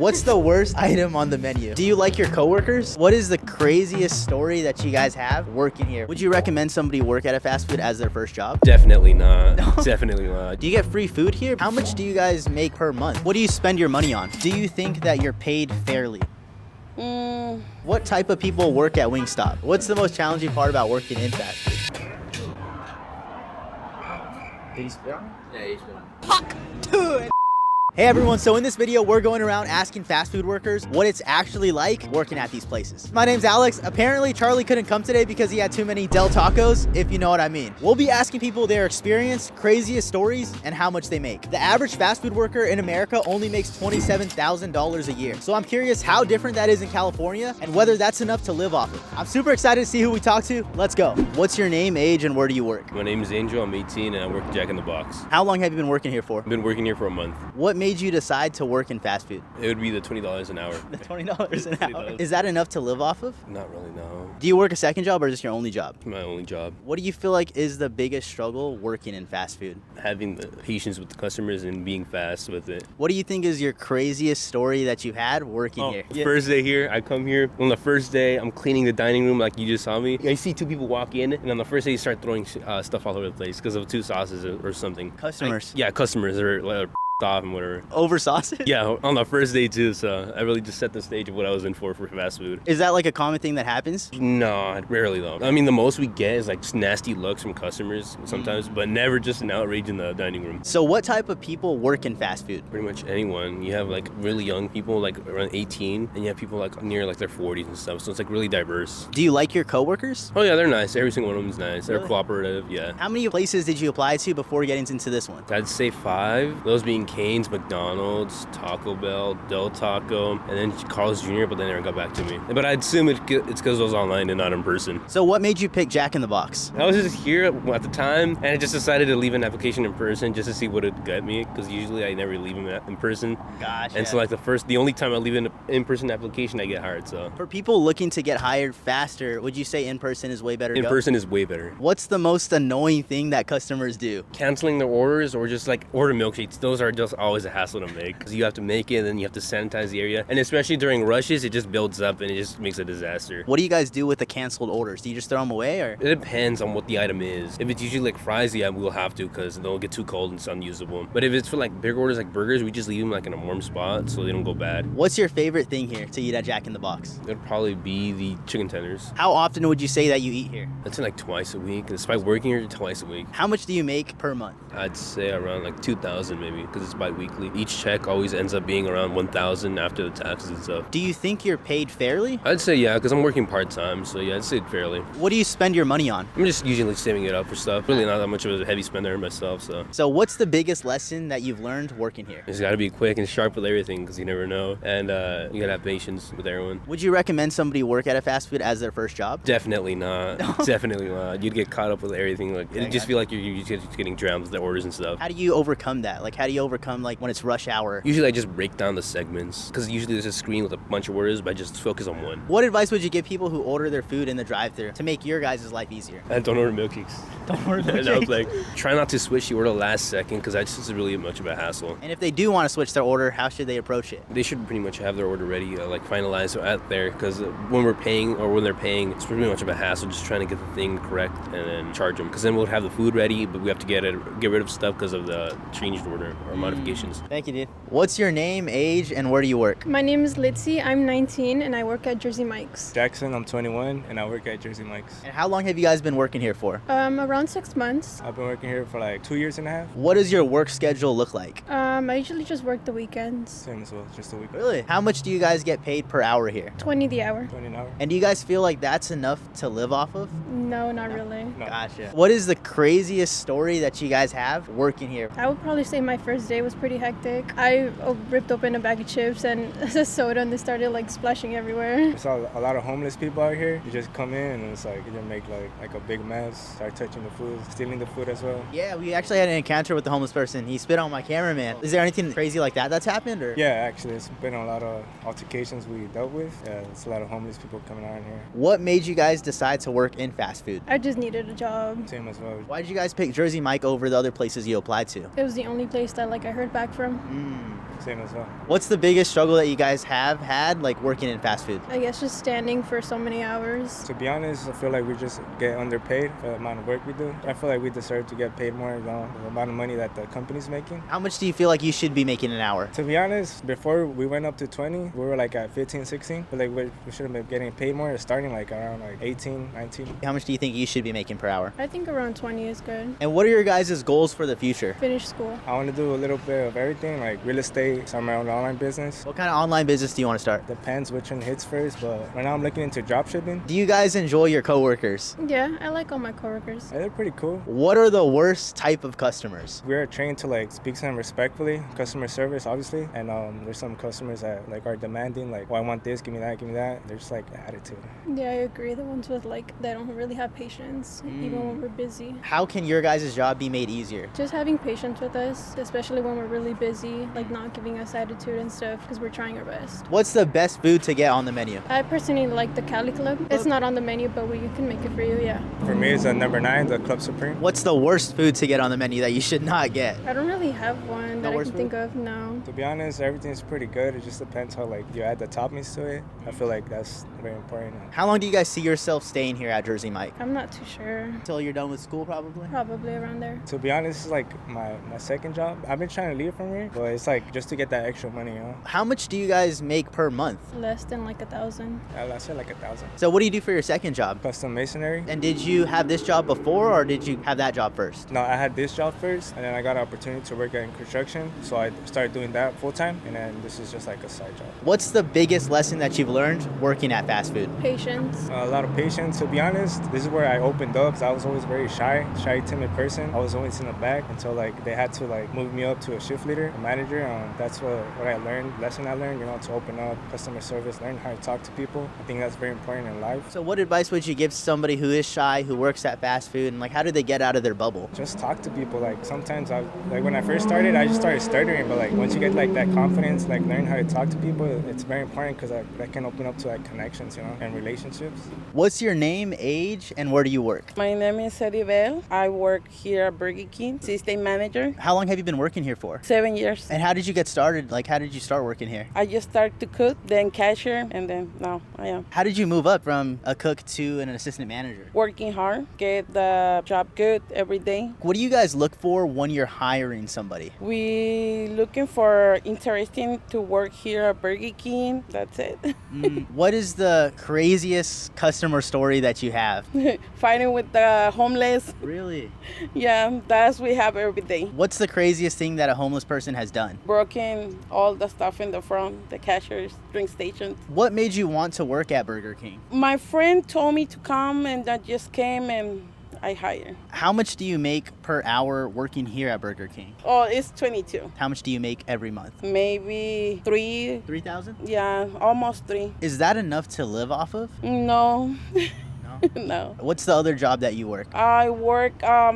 What's the worst item on the menu? Do you like your coworkers? What is the craziest story that you guys have working here? Would you recommend somebody work at a fast food as their first job? Definitely not. Definitely not. Do you get free food here? How much do you guys make per month? What do you spend your money on? Do you think that you're paid fairly? What type of people work at Wingstop? What's the most challenging part about working in fast food? Did he spit on me? Yeah, you spit on me. Fuck! Dude! Hey everyone, so in this video, we're going around asking fast food workers what it's actually like working at these places. My name's Alex. Apparently, Charlie couldn't come today because he had too many Del Tacos, if you know what I mean. We'll be asking people their experience, craziest stories, and how much they make. The average fast food worker in America only makes $27,000 a year. So I'm curious how different that is in California and whether that's enough to live off of. I'm super excited to see who we talk to. Let's go. What's your name, age, and where do you work? My name is Angel. I'm 18 and I work at Jack in the Box. How long have you been working here for? I've been working here for a month. What made you decide to work in fast food? It would be the $20 an hour. The $20 an hour. Is that enough to live off of? Not really, no. Do you work a second job or is this your only job? It's my only job. What do you feel like is the biggest struggle working in fast food? Having the patience with the customers and being fast with it. What do you think is your craziest story that you had working here? First day here, I come here. On the first day, I'm cleaning the dining room like you just saw me. I see two people walk in, and on the first day, you start throwing stuff all over the place because of two sauces or something. Customers? Yeah, customers are off and whatever. Over sauces? Yeah, on the first day too, so I really just set the stage of what I was in for fast food. Is that like a common thing that happens? No, rarely though. I mean, the most we get is like just nasty looks from customers sometimes, but never just an outrage in the dining room. So what type of people work in fast food? Pretty much anyone. You have like really young people, like around 18, and you have people like near like their 40s and stuff, so it's like really diverse. Do you like your coworkers? Oh yeah, they're nice. Every single one of them is nice. They're Really? cooperative, yeah. How many places did you apply to before getting into this one? I'd say 5. Those being Cane's, McDonald's, Taco Bell, Del Taco, and then Carl's Jr., but they never got back to me. But I'd assume it's because I was online and not in person. So what made you pick Jack in the Box? I was just here at the time, and I just decided to leave an application in person just to see what it'd get me, because usually I never leave them in person. Gotcha. And so like the only time I leave an in-person application, I get hired, so. For people looking to get hired faster, would you say in person is way better to go? In person is way better. What's the most annoying thing that customers do? Canceling their orders or just like order milkshakes. Those are just always a hassle to make because you have to make it and then you have to sanitize the area. And especially during rushes, it just builds up and it just makes a disaster. What do you guys do with the canceled orders? Do you just throw them away or? It depends on what the item is. If it's usually like fries, yeah, we'll have to because they'll get too cold and it's unusable. But if it's for like big orders like burgers, we just leave them like in a warm spot so they don't go bad. What's your favorite thing here to eat at Jack in the Box? It'd probably be the chicken tenders. How often would you say that you eat here? I'd say like twice a week. Despite working here, twice a week. How much do you make per month? I'd say around like 2,000 maybe because it's bi-weekly. Each check always ends up being around 1,000 after the taxes and stuff. Do you think you're paid fairly? I'd say yeah, because I'm working part-time, so yeah, I'd say fairly. What do you spend your money on? I'm just usually saving it up for stuff. Really not that much of a heavy spender myself, so. So what's the biggest lesson that you've learned working here? You just gotta be quick and sharp with everything because you never know. And you gotta have patience with everyone. Would you recommend somebody work at a fast food as their first job? Definitely not. Definitely not. You'd get caught up with everything. Like it'd just feel like you're just getting drowned with the orders and stuff. How do you overcome that? Like how do you overcome like when it's rush hour? Usually I just break down the segments because usually there's a screen with a bunch of orders, but I just focus on one. What advice would you give people who order their food in the drive-thru to make your guys' life easier? And don't order milkshakes. Don't order milkshakes. I was like, try not to switch the order last second because that's just really much of a hassle. And if they do want to switch their order, how should they approach it? They should pretty much have their order ready, like finalized out there, because when we're paying or when they're paying, it's pretty much of a hassle just trying to get the thing correct and then charge them. Because then we'll have the food ready, but we have to get rid of stuff because of the changed order or modifications. Thank you, dude. What's your name, age, and where do you work? My name is Litsy. I'm 19 and I work at Jersey Mike's. Jackson, I'm 21 and I work at Jersey Mike's. And how long have you guys been working here for? Around 6 months. I've been working here for like 2 years and a half. What does your work schedule look like? I usually just work the weekends. Same as well, just a week. Really? How much do you guys get paid per hour here? 20 the hour. 20 an hour. And do you guys feel like that's enough to live off of? No, not really. No. Gotcha. What is the craziest story that you guys have working here? I would probably say my first day was pretty hectic. I ripped open a bag of chips and a soda and they started like splashing everywhere. There's a lot of homeless people out here. You just come in and it's like you just make like a big mess, start touching the food, stealing the food as well. Yeah, we actually had an encounter with the homeless person. He spit on my cameraman. Is there anything crazy like that that's happened? Or? Yeah, actually, it's been a lot of altercations we dealt with. Yeah, it's a lot of homeless people coming out here. What made you guys decide to work in fast food? I just needed a job. Same as well. Why did you guys pick Jersey Mike over the other places you applied to? It was the only place that like I heard back from. same as well. What's the biggest struggle that you guys have had, like working in fast food? I guess just standing for so many hours. To be honest, I feel like we just get underpaid for the amount of work we do. I feel like we deserve to get paid more than the amount of money that the company's making. How much do you feel like you should be making an hour? To be honest, before we went up to 20, we were like at 15, 16. But like we should have been getting paid more, starting like around like 18, 19. How much do you think you should be making per hour? I think around 20 is good. And what are your guys' goals for the future? Finish school. I want to do a little bit of everything, like real estate, start my own online business. What kind of online business do you want to start? Depends which one hits first, but right now I'm looking into drop shipping. Do you guys enjoy your coworkers? Yeah, I like all my coworkers. Yeah, they're pretty cool. What are the worst type of customers? We're trained to like speak to them respectfully, customer service obviously, and there's some customers that like are demanding, like, oh, I want this, give me that, give me that. They're just like attitude. Yeah, I agree. The ones with like, they don't really have patience, even when we're busy. How can your guys' job be made easier? Just having patience with us, especially when we're really busy, like not giving us attitude and stuff because we're trying our best. What's the best food to get on the menu? I personally like the Cali Club. It's not on the menu, but we can make it for you, yeah. For me, it's number 9, the Club Supreme. What's the worst food to get on the menu that you should not get? I don't really have one that I worst can think of, no. To be honest, everything's pretty good. It just depends how like you add the toppings to it. I feel like that's very important. How long do you guys see yourself staying here at Jersey Mike? I'm not too sure. Until you're done with school, probably? Probably around there. To be honest, it's like my second job. I've been trying to leave from here, but it's like just to get that extra money, you know? How much do you guys make per month? Less than like 1,000. I said like 1,000. So what do you do for your second job? Custom masonry. And did you have this job before, or did you have that job first? No, I had this job first, and then I got an opportunity to work in construction, so I started doing that full time, and then this is just like a side job. What's the biggest lesson that you've learned working at fast food? Patience. A lot of patience. To be honest, this is where I opened up, because I was always very shy, timid person. I was always in the back until like they had to like move me up to a shift leader, a manager. That's what I learned, lesson I learned, you know, to open up, customer service, learn how to talk to people. I think that's very important in life. So what advice would you give somebody who is shy, who works at fast food, and like how do they get out of their bubble? Just talk to people. Like sometimes like when I first started, I just started stuttering, but like once you get like that confidence, like learn how to talk to people, it's very important because that can open up to like connections, you know, and relationships. What's your name, age, and where do you work? My name is Edivel. I work here at Burger King, system manager. How long have you been working here for? 7 years. And how did you get started? Like how did you start working here? I just started to cook, then cashier, and then now I am. How did you move up from a cook to an assistant manager? Working hard, get the job good every day. What do you guys look for when you're hiring somebody? We looking for interesting to work here at Burger King. That's it. What is the craziest customer story that you have? Fighting with the homeless. Really? Yeah, that's we have every day. What's the craziest thing that a homeless person has done? Broken all the stuff in the front, the cashiers, drink stations. What made you want to work at Burger King? My friend told me to come, and I just came and I hired. How much do you make per hour working here at Burger King? Oh, it's 22. How much do you make every month? Maybe 3. 3,000? Yeah, almost 3. Is that enough to live off of? No. No? No. What's the other job that you work? I work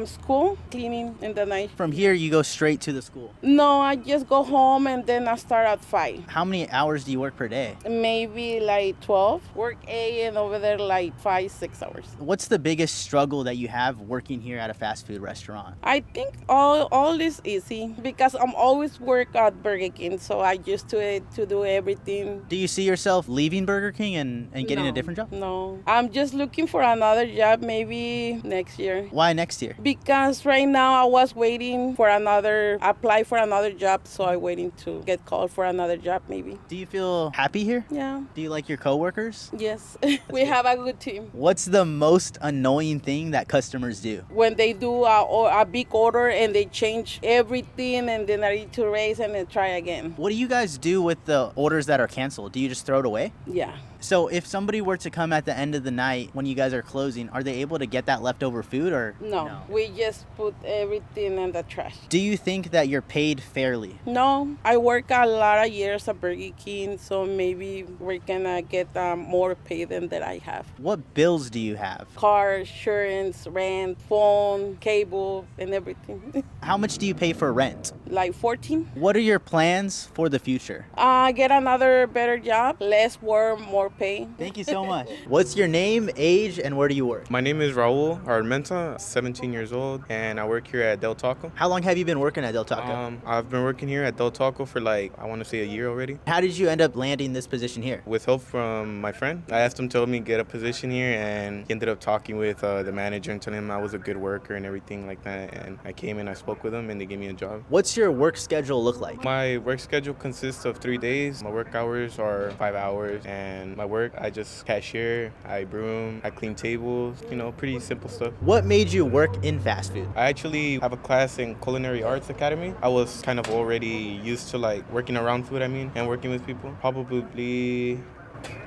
school, cleaning in the night. From here, you go straight to the school. No, I just go home and then I start at 5. How many hours do you work per day? Maybe like 12. Work 8 and over there like 5, 6 hours. What's the biggest struggle that you have working here at a fast food restaurant? I think all is easy because I'm always work at Burger King, so I used to it to do everything. Do you see yourself leaving Burger King and getting No, a different job? No. I'm just looking for another job maybe next year. Why next year? Because right now I was waiting for apply for another job, so I'm waiting to get called for another job maybe. Do you feel happy here? Yeah. Do you like your coworkers? Yes. We have a good team. What's the most annoying thing that customers do? When they do a big order and they change everything and then I need to raise and then try again. What do you guys do with the orders that are canceled? Do you just throw it away? Yeah. So if somebody were to come at the end of the night when you guys are closing, are they able to get that leftover food or No. We just put everything in the trash. Do you think that you're paid fairly? No, I work a lot of years at Burger King, so maybe we're gonna get more pay than that I have. What bills do you have? Car, insurance, rent, phone, cable, and everything. How much do you pay for rent? Like 14. What are your plans for the future? Get another better job, less work, more pay. Thank you so much. What's your name, age, and where do you work? My name is Raul Armenta, 17 years old, and I work here at Del Taco. How long have you been working at Del Taco? I've been working here at Del Taco for I want to say a year already. How did you end up landing this position here? With help from my friend. I asked him to help me get a position here, and he ended up talking with the manager and telling him I was a good worker and everything like that. And I came and I spoke with him, and they gave me a job. What's your work schedule look like? My work schedule consists of 3 days. My work hours are 5 hours, and my work, I just cashier, I broom, I clean tables, pretty simple stuff. What made you work in fast food? I actually have a class in Culinary Arts Academy. I was kind of already used to working around food, and working with people. Probably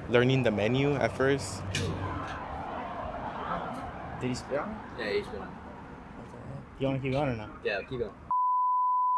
learning the menu at first. Did he spit on? Yeah, he's been. You want to keep going or no? Yeah, keep going.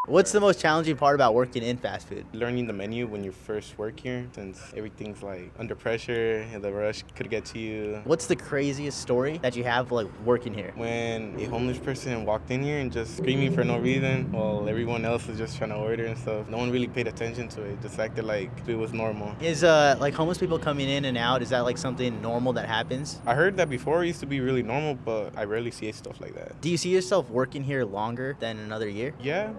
What's the most challenging part about working in fast food? Learning the menu when you first work here, since everything's under pressure and the rush could get to you. What's the craziest story that you have working here? When a homeless person walked in here and just screaming for no reason while everyone else was just trying to order and stuff. No one really paid attention to it, just acted like it was normal. Is homeless people coming in and out, is that something normal that happens? I heard that before it used to be really normal, but I rarely see stuff like that. Do you see yourself working here longer than another year? Yeah.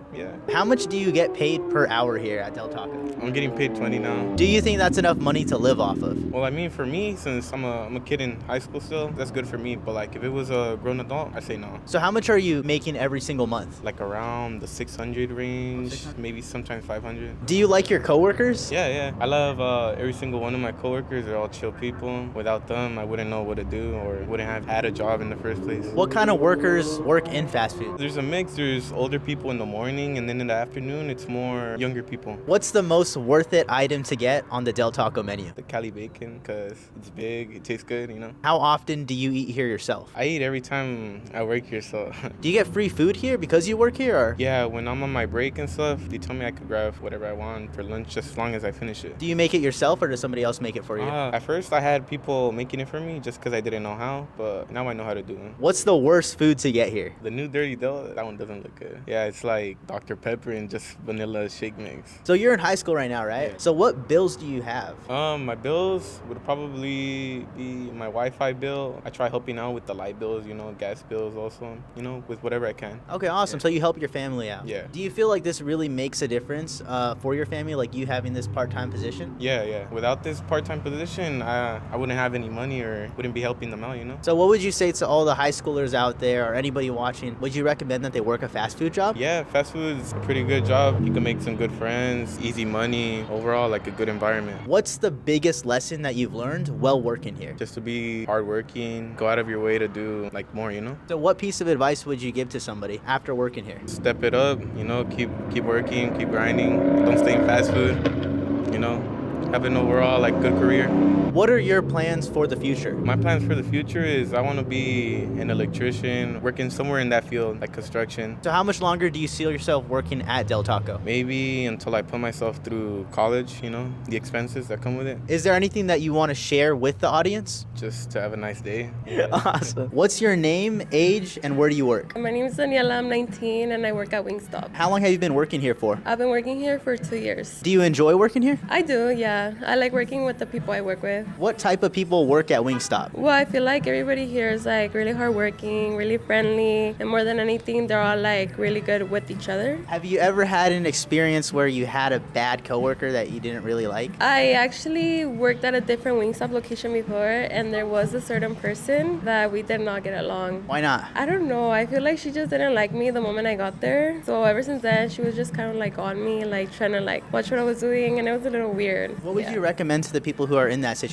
How much do you get paid per hour here at Del Taco? I'm getting paid $20 now. Do you think that's enough money to live off of? Well, for me, since I'm a kid in high school still, that's good for me. But if it was a grown adult, I say no. So how much are you making every single month? Around the 600 range, 600? Maybe sometimes 500. Do you like your coworkers? Yeah. I love every single one of my coworkers. They're all chill people. Without them, I wouldn't know what to do or wouldn't have had a job in the first place. What kind of workers work in fast food? There's a mix. There's older people in the morning, and then in the afternoon, it's more younger people. What's the most worth it item to get on the Del Taco menu? The Cali bacon, because it's big, it tastes good, How often do you eat here yourself? I eat every time I work here, so. Do you get free food here because you work here, or? Yeah, when I'm on my break and stuff, they tell me I could grab whatever I want for lunch just as long as I finish it. Do you make it yourself, or does somebody else make it for you? At first, I had people making it for me just because I didn't know how, but now I know how to do it. What's the worst food to get here? The new Dirty Del, that one doesn't look good. Yeah, it's like Dr. Pepper and just vanilla shake mix. So you're in high school right now, right? Yeah. So what bills do you have? My bills would probably be my Wi-Fi bill. I try helping out with the light bills, gas bills also, with whatever I can. Okay, awesome. Yeah. So you help your family out. Yeah. Do you feel like this really makes a difference for your family, like you having this part-time position? Yeah. Without this part-time position, I wouldn't have any money or wouldn't be helping them out, So what would you say to all the high schoolers out there or anybody watching? Would you recommend that they work a fast food job? Yeah, fast food is a pretty good job. You can make some good friends, easy money, overall a good environment. What's the biggest lesson that you've learned while working here? Just to be hardworking, go out of your way to do more, So what piece of advice would you give to somebody after working here? Step it up, keep working, keep grinding. Don't stay in fast food, have an overall good career. What are your plans for the future? My plans for the future is I want to be an electrician, working somewhere in that field, like construction. So how much longer do you see yourself working at Del Taco? Maybe until I put myself through college, the expenses that come with it. Is there anything that you want to share with the audience? Just to have a nice day. Awesome. What's your name, age, and where do you work? My name is Daniela, I'm 19, and I work at Wingstop. How long have you been working here for? I've been working here for 2 years. Do you enjoy working here? I do, yeah. I like working with the people I work with. What type of people work at Wingstop? Well, I feel like everybody here is really hardworking, really friendly, and more than anything, they're all really good with each other. Have you ever had an experience where you had a bad coworker that you didn't really like? I actually worked at a different Wingstop location before, and there was a certain person that we did not get along. Why not? I don't know. I feel like she just didn't like me the moment I got there. So ever since then, she was just kind of on me, trying to watch what I was doing, and it was a little weird. What would you recommend to the people who are in that situation?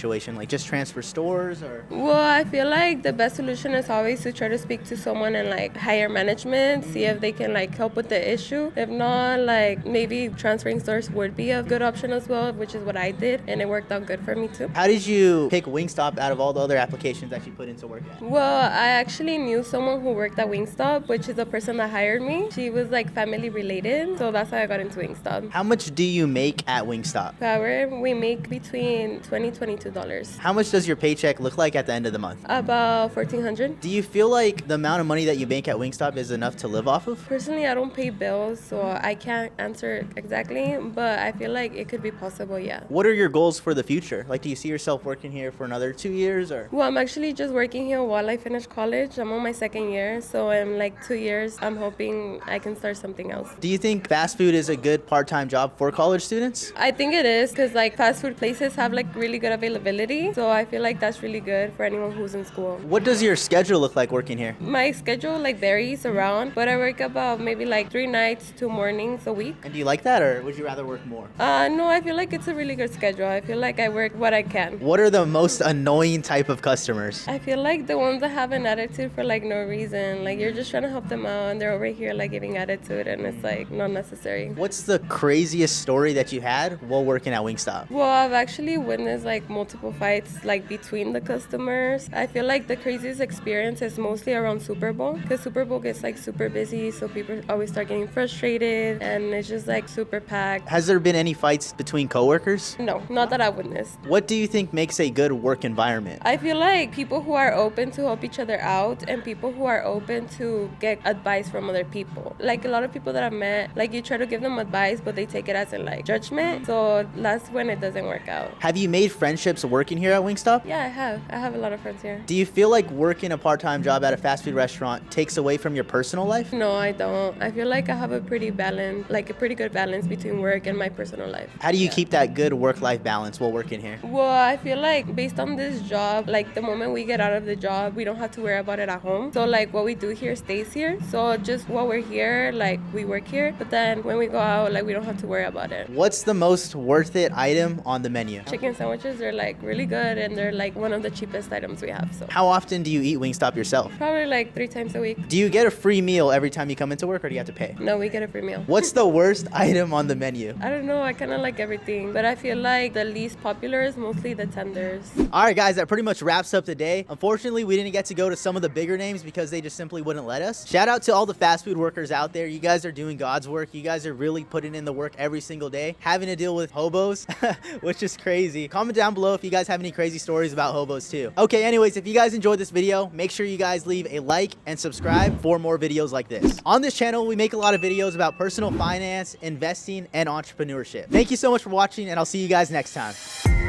Just transfer stores or? Well, I feel like the best solution is always to try to speak to someone in higher management, see if they can help with the issue. If not, maybe transferring stores would be a good option as well, which is what I did, and it worked out good for me too. How did you pick Wingstop out of all the other applications that you put into work at? Well, I actually knew someone who worked at Wingstop, which is the person that hired me. She was family related, so that's how I got into Wingstop. How much do you make at Wingstop? Per hour, We make between $22. How much does your paycheck look like at the end of the month? About $1,400. Do you feel like the amount of money that you make at Wingstop is enough to live off of? Personally, I don't pay bills, so I can't answer exactly, but I feel like it could be possible, yeah. What are your goals for the future? Like, do you see yourself working here for another 2 years or? Well, I'm actually just working here while I finish college. I'm on my second year, so in like 2 years, I'm hoping I can start something else. Do you think fast food is a good part-time job for college students? I think it is because like fast food places have like really good availability, so I feel like that's really good for anyone who's in school. What does your schedule look like working here? My schedule like varies around, but I work about maybe like 3 nights, 2 mornings a week. And do you like that, or would you rather work more? No, I feel like it's a really good schedule. I feel like I work what I can. What are the most annoying type of customers? I feel like the ones that have an attitude for like no reason, like you're just trying to help them out and they're over here like giving attitude and it's like not necessary. What's the craziest story that you had while working at Wingstop? Well, I've actually witnessed like multiple fights like between the customers. I feel like the craziest experience is mostly around Super Bowl because Super Bowl gets like super busy, so people always start getting frustrated and it's just like super packed. Has there been any fights between coworkers? No, not that I witnessed. What do you think makes a good work environment? I feel like people who are open to help each other out and people who are open to get advice from other people. Like a lot of people that I've met, like you try to give them advice, but they take it as in like judgment. So that's when it doesn't work out. Have you made friendships working here at Wingstop? Yeah, I have. I have a lot of friends here. Do you feel like working a part-time job at a fast food restaurant takes away from your personal life? No, I don't. I feel like I have a pretty good balance between work and my personal life. How do you keep that good work-life balance while working here? Well, I feel like based on this job, like the moment we get out of the job, we don't have to worry about it at home. So like what we do here stays here. So just while we're here, like we work here, but then when we go out, like we don't have to worry about it. What's the most worth it item on the menu? Chicken sandwiches are like really good and they're like one of the cheapest items we have. So How often do you eat Wingstop yourself? probably like 3 times a week. Do you get a free meal every time you come into work, or do you have to pay? No, we get a free meal. What's the worst item on the menu? I don't know, I kind of like everything, but I feel like the least popular is mostly the tenders. All right, guys, that pretty much wraps up the day. Unfortunately, we didn't get to go to some of the bigger names because they just simply wouldn't let us. Shout out to all the fast food workers out there. You guys are doing God's work. You guys are really putting in the work every single day, having to deal with hobos, which is crazy. Comment down below if you guys have any crazy stories about hobos too. Okay, anyways, if you guys enjoyed this video, make sure you guys leave a like and subscribe for more videos like this. On this channel, we make a lot of videos about personal finance, investing, and entrepreneurship. Thank you so much for watching, and I'll see you guys next time.